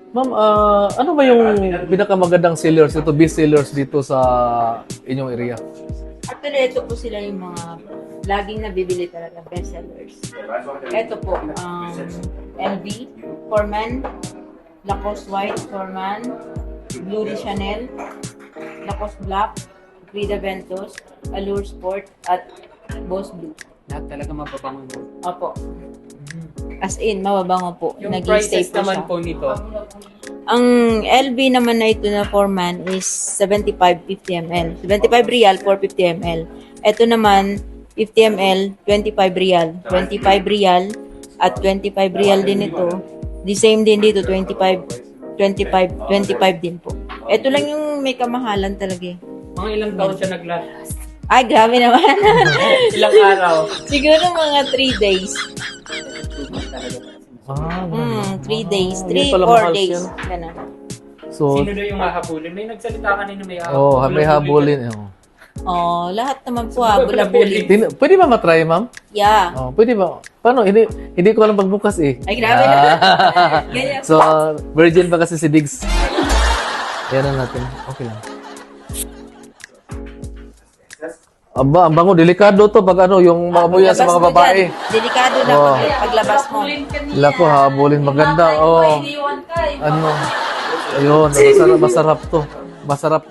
Ma'am, ano ba yung pinakamagandang sellers ito, best sellers dito sa inyong area? Actually, ito po sila yung mga laging nabibili talaga, best sellers. Ito po, LV, Foreman, Lacoste White, Foreman, Blue de Chanel, Lacoste Black, Frida Ventus, Allure Sport, at Boss Blue. Lahat talaga mababango mo. Opo. As in, mababango po. Yung Nag-i-stay prices po naman siya. po nito. Ang LV naman na ito na Foreman is 75-50 ml. 75 real for 50 ml. Ito naman, 50 ml, 25 real. 25 real at 25 real din ito. The same din dito, 25 din po. Ito lang yung may kamahalan talaga eh. Mga ilang taon siya nag-last? Ay, grabe naman. Ilang araw? Siguro mga 3 days. Ah, 3 days. yun 3, pala 4 mahal days. siya. Ganun. So, Sino daw yung hahabulin? May nagsalita kanina may may habulin. Oh, lahat naman po habol-habulin. Pwede ba matry, ma'am? Yeah. Oh, pwede ba? Paano? Hindi ko alam pagbukas eh. Ay, grabe na. Ganyan. So, virgin pa kasi si Diggs. Yan na natin. Okay lang. Aba, ang bango. Delikado to pag ano, yung maamuyan sa Labas mga mo babae. dyan. Delikado na Oh. paglabas mo. Sila po, habulin. Maganda. Oh. Ano? Ayun, masarap to. Masarap